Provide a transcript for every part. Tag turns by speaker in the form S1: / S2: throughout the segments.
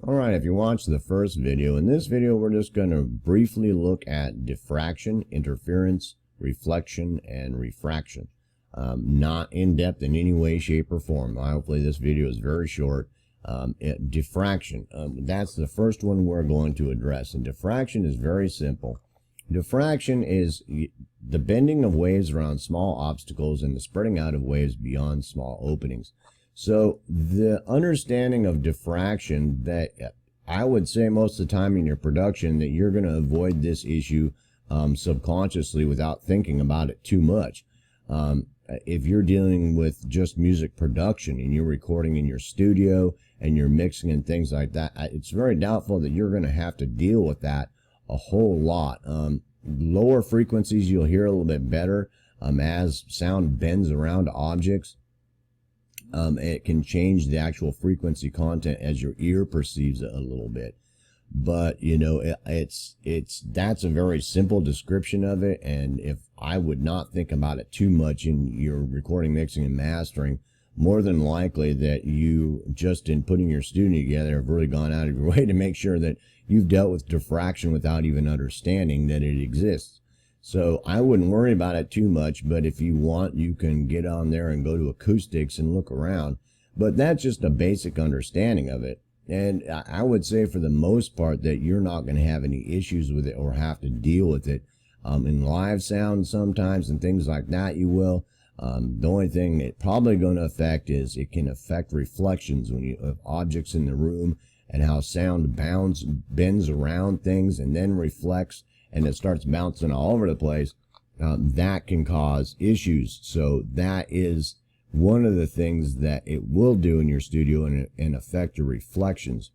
S1: Alright, if you watched the first video, in this video we're just going to briefly look at diffraction, interference, reflection, and refraction. Not in depth in any way, shape, or form. Hopefully this video is very short. Diffraction, that's the first one we're going to address. And diffraction is very simple. Diffraction is the bending of waves around small obstacles and the spreading out of waves beyond small openings. So the understanding of diffraction, that I would say most of the time in your production that you're going to avoid this issue subconsciously without thinking about it too much. If you're dealing with just music production and you're recording in your studio and you're mixing and things like that, it's very doubtful that you're going to have to deal with that a whole lot. Lower frequencies you'll hear a little bit better as sound bends around objects. It can change the actual frequency content as your ear perceives it a little bit. But, you know, that's a very simple description of it. And if I would not think about it too much in your recording, mixing, and mastering, more than likely that you, just in putting your studio together, have really gone out of your way to make sure that you've dealt with diffraction without even understanding that it exists. So I wouldn't worry about it too much, but if you want, you can get on there and go to Acoustics and look around. But that's just a basic understanding of it. And I would say for the most part that you're not going to have any issues with it or have to deal with it. In live sound sometimes and things like that you will. The only thing it's probably going to affect is it can affect reflections when you have objects in the room and how sound bends around things and then reflects, and it starts bouncing all over the place. That can cause issues. So that is one of the things that it will do in your studio and affect your reflections.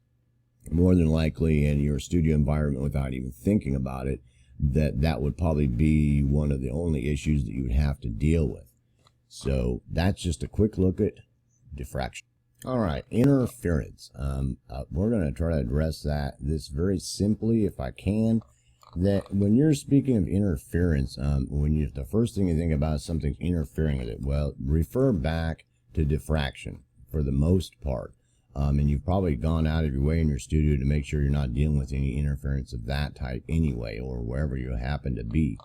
S1: More than likely in your studio environment, without even thinking about it, that would probably be one of the only issues that you would have to deal with. So that's just a quick look at diffraction. All right, interference. We're going to try to address this very simply if I can. That when you're speaking of interference, the first thing you think about is something's interfering with it. Well, refer back to diffraction for the most part. And you've probably gone out of your way in your studio to make sure you're not dealing with any interference of that type anyway, or wherever you happen to be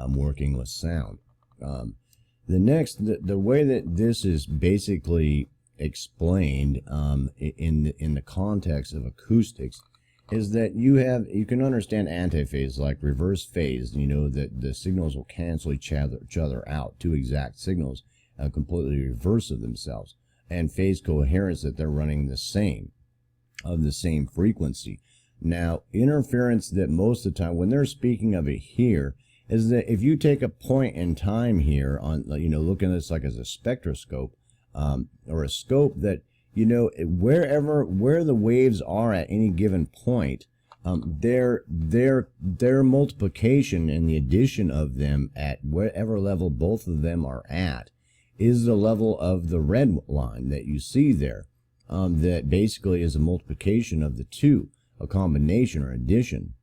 S1: working with sound. The way that this is basically explained in the context of acoustics is that you can understand antiphase, like reverse phase. You know that the signals will cancel each other out, two exact signals, completely reverse of themselves, and phase coherence, that they're running the same frequency. Now, interference, that most of the time when they're speaking of it here, is that if you take a point in time here on, look at this like as a spectroscope or a scope, that where the waves are at any given point, their multiplication and the addition of them at whatever level both of them are at is the level of the red line that you see there. That basically is a multiplication of the two, a combination or addition.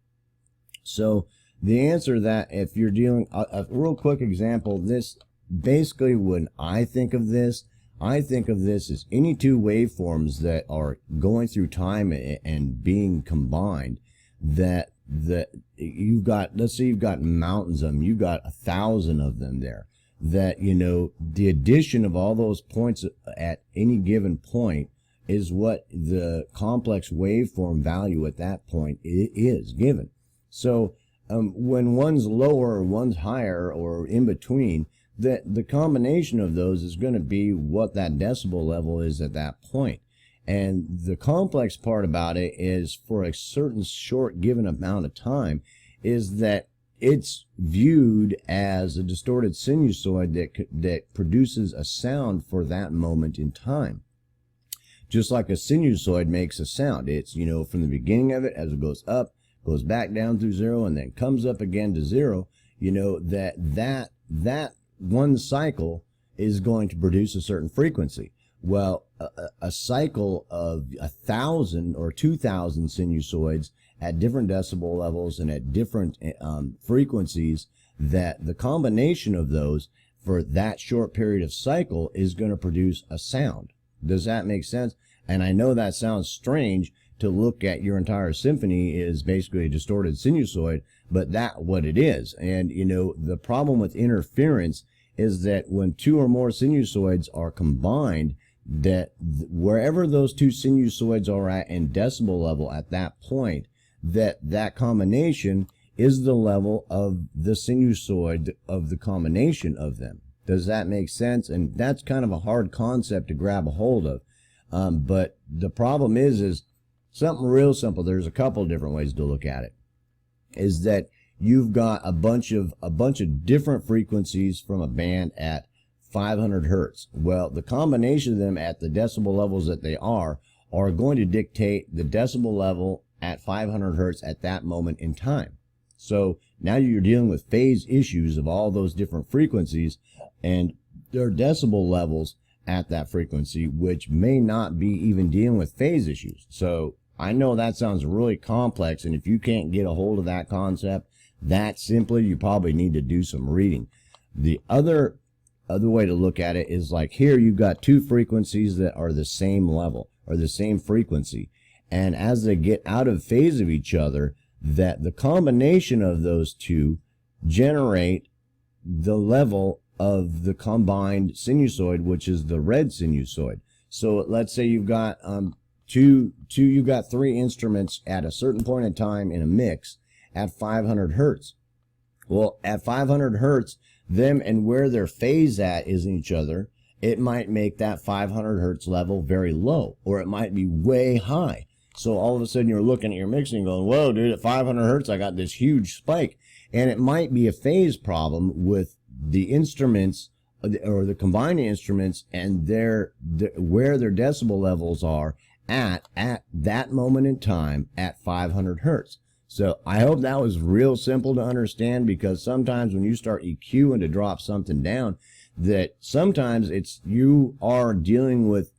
S1: So the answer to that, if you're dealing, a real quick example, this basically, when I think of this as any two waveforms that are going through time and being combined, that you've got, let's say you've got mountains of them, you've got 1,000 of them there, that, the addition of all those points at any given point is what the complex waveform value at that point is given. So when one's lower or one's higher or in between, that the combination of those is going to be what that decibel level is at that point. And the complex part about it is, for a certain short given amount of time, is that it's viewed as a distorted sinusoid that produces a sound for that moment in time. Just like a sinusoid makes a sound. It's, from the beginning of it, as it goes up, goes back down through zero, and then comes up again to zero, that one cycle is going to produce a certain frequency. Well, a cycle of 1,000 or 2,000 sinusoids at different decibel levels and at different frequencies, that the combination of those for that short period of cycle is going to produce a sound. Does that make sense? And I know that sounds strange to look at your entire symphony is basically a distorted sinusoid, but that's what it is. And, you know, the problem with interference is that when two or more sinusoids are combined, that wherever those two sinusoids are at in decibel level at that point, that combination is the level of the sinusoid of the combination of them. Does that make sense? And that's kind of a hard concept to grab a hold of. But the problem is something real simple. There's a couple of different ways to look at it. Is that you've got a bunch of different frequencies from a band at 500 hertz. Well, the combination of them at the decibel levels that they are going to dictate the decibel level at 500 hertz at that moment in time. So now you're dealing with phase issues of all those different frequencies and their decibel levels at that frequency, which may not be even dealing with phase issues. So I know that sounds really complex, and if you can't get a hold of that concept that simply, you probably need to do some reading. The other way to look at it is like here you've got two frequencies that are the same level or the same frequency, and as they get out of phase of each other, that the combination of those two generate the level of the combined sinusoid, which is the red sinusoid. So let's say you've got you've got three instruments at a certain point in time in a mix at 500 hertz. Well, at 500 hertz, them and where their phase at is in each other, it might make that 500 hertz level very low, or it might be way high. So all of a sudden you're looking at your mixing going, whoa, dude, at 500 hertz, I got this huge spike. And it might be a phase problem with the instruments or the combined instruments and where their decibel levels are at that moment in time at 500 hertz. So I hope that was real simple to understand, because sometimes when you start EQing to drop something down, that sometimes you are dealing with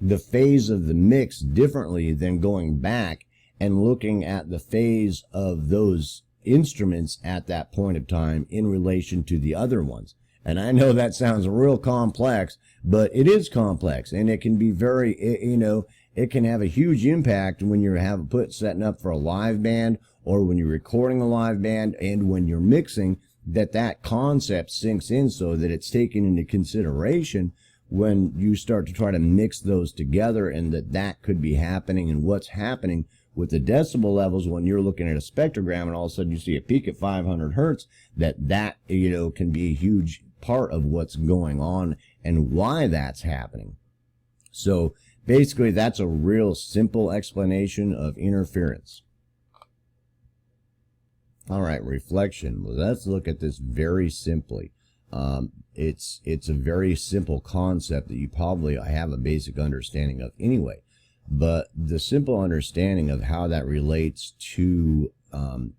S1: the phase of the mix differently than going back and looking at the phase of those instruments at that point of time in relation to the other ones. And I know that sounds real complex, but it is complex, and it can be very, it can have a huge impact when you're setting up for a live band, or when you're recording a live band, and when you're mixing, that concept sinks in so that it's taken into consideration when you start to try to mix those together, and that could be happening, and what's happening with the decibel levels when you're looking at a spectrogram and all of a sudden you see a peak at 500 hertz, that can be a huge part of what's going on and why that's happening. So basically, that's a real simple explanation of interference. All right, reflection. Well, let's look at this very simply. It's a very simple concept that you probably have a basic understanding of anyway. But the simple understanding of how that relates to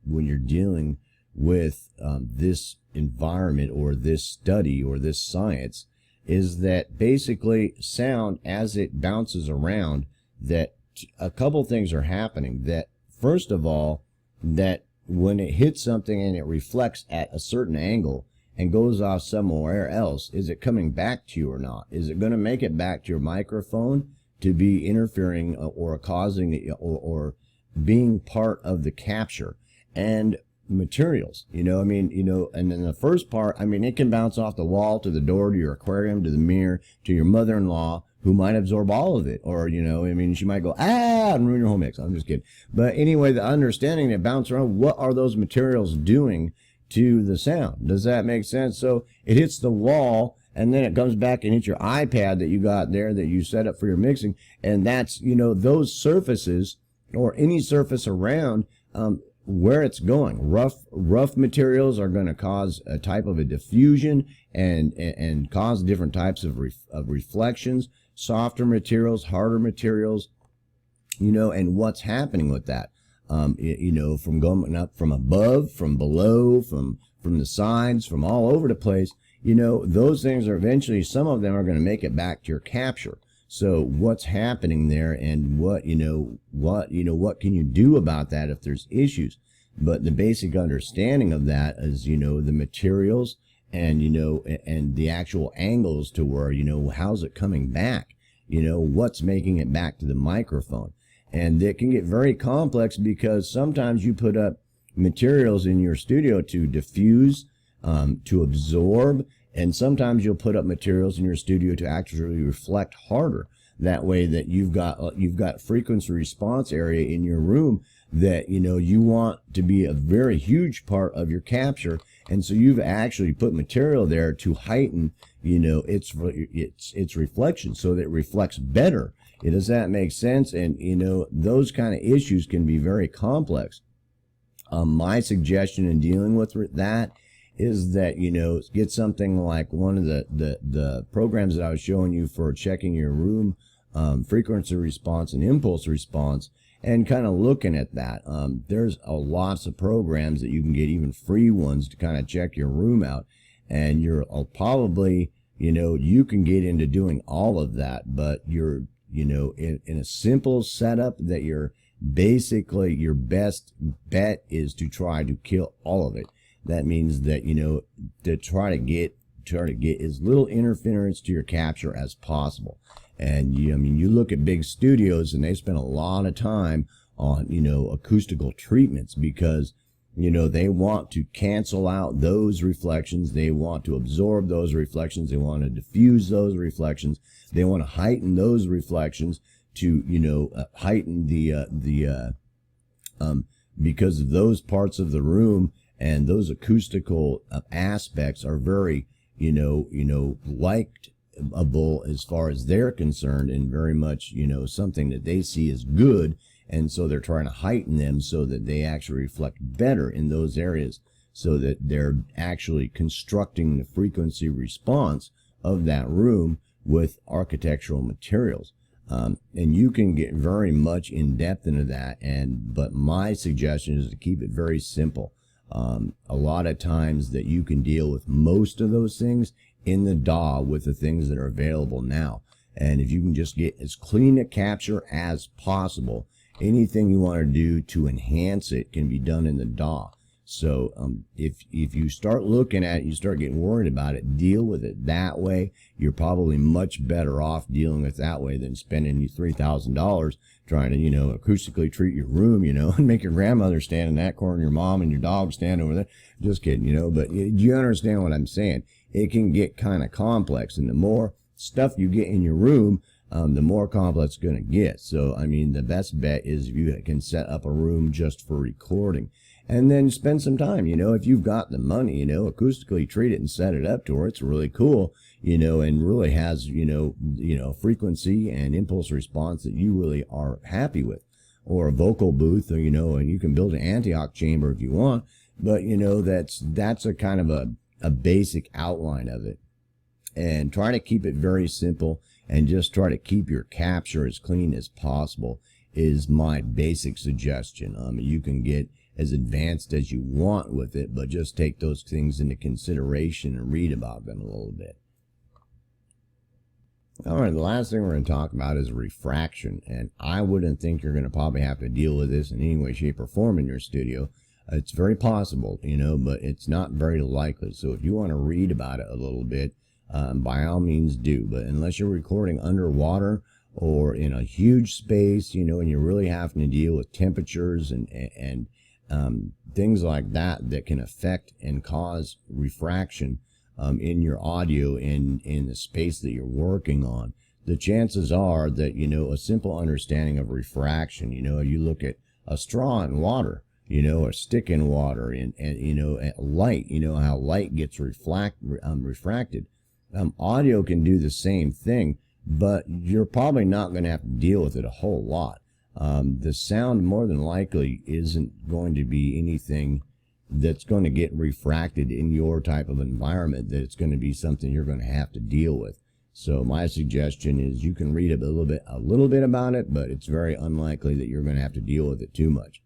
S1: when you're dealing with this environment or this study or this science is that basically sound, as it bounces around, that a couple things are happening. That first of all, that when it hits something and it reflects at a certain angle and goes off somewhere else, is it coming back to you or not? Is it going to make it back to your microphone to be interfering or causing or being part of the capture? And materials, and then the first part, it can bounce off the wall to the door, to your aquarium, to the mirror, to your mother-in-law, who might absorb all of it, or she might go and ruin your whole mix. I'm just kidding. But anyway, the understanding that bounce around, what are those materials doing to the sound? Does that make sense? So it hits the wall, and then it comes back and hits your iPad that you got there that you set up for your mixing, and that's those surfaces or any surface around where it's going. Rough materials are going to cause a type of a diffusion and cause different types of reflections. Softer materials, harder materials, and what's happening with that, from going up from above, from below, from the sides, from all over the place, those things are eventually, some of them are going to make it back to your capture. So what's happening there, and what can you do about that if there's issues? But the basic understanding of that is, the materials and, and the actual angles to where, how's it coming back? What's making it back to the microphone? And it can get very complex because sometimes you put up materials in your studio to diffuse, to absorb, and sometimes you'll put up materials in your studio to actually reflect harder. That way that you've got frequency response area in your room that you want to be a very huge part of your capture, and so you've actually put material there to heighten its reflection so that it reflects better. Does that make sense? And those kind of issues can be very complex. My suggestion in dealing with that is that get something like one of the programs that I was showing you for checking your room frequency response and impulse response, and kind of looking at that. There's lots of programs that you can get, even free ones, to kind of check your room out, and you're probably you can get into doing all of that, but you're in a simple setup that you're basically, your best bet is to try to kill all of it. That means that to try to get as little interference to your capture as possible. And you look at big studios and they spend a lot of time on acoustical treatments because they want to cancel out those reflections, they want to absorb those reflections, they want to diffuse those reflections, they want to heighten those reflections to heighten the because those parts of the room and those acoustical aspects are very likeable as far as they're concerned, and very much something that they see as good, and so they're trying to heighten them so that they actually reflect better in those areas, so that they're actually constructing the frequency response of that room with architectural materials. And you can get very much in depth into that, but my suggestion is to keep it very simple. A lot of times that you can deal with most of those things in the DAW with the things that are available now. And if you can just get as clean a capture as possible, anything you want to do to enhance it can be done in the DAW. So if you start looking at it, you start getting worried about it, deal with it that way. You're probably much better off dealing with it that way than spending you $3,000 trying to, acoustically treat your room, and make your grandmother stand in that corner, your mom and your dog stand over there. Just kidding, but you understand what I'm saying. It can get kind of complex, and the more stuff you get in your room, the more complex it's going to get. So, the best bet is if you can set up a room just for recording. And then spend some time, if you've got the money, acoustically treat it and set it up to where it's really cool, and really has, frequency and impulse response that you really are happy with. Or a vocal booth, or, and you can build an anti-hoc chamber if you want, but, that's a kind of a basic outline of it. And try to keep it very simple and just try to keep your capture as clean as possible is my basic suggestion. You can get as advanced as you want with it, but just take those things into consideration and read about them a little bit. All right, the last thing we're going to talk about is refraction, and I wouldn't think you're going to probably have to deal with this in any way, shape, or form in your studio. It's very possible, but it's not very likely. So if you want to read about it a little bit, by all means do. But unless you're recording underwater or in a huge space, and you're really having to deal with temperatures and things like that can affect and cause refraction in your audio in the space that you're working on, the chances are that a simple understanding of refraction, you look at a straw in water, a stick in water, and light, how light gets refracted. Audio can do the same thing, but you're probably not going to have to deal with it a whole lot. The sound more than likely isn't going to be anything that's going to get refracted in your type of environment, that it's going to be something you're going to have to deal with. So my suggestion is you can read a little bit about it, but it's very unlikely that you're going to have to deal with it too much.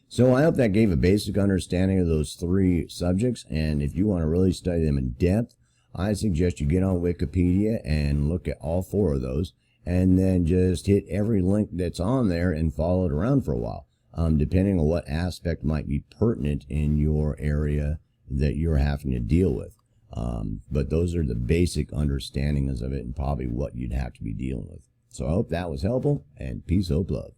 S1: So I hope that gave a basic understanding of those three subjects, and if you want to really study them in depth, I suggest you get on Wikipedia and look at all four of those, and then just hit every link that's on there and follow it around for a while, depending on what aspect might be pertinent in your area that you're having to deal with. But those are the basic understandings of it and probably what you'd have to be dealing with. So I hope that was helpful, and peace, hope, love.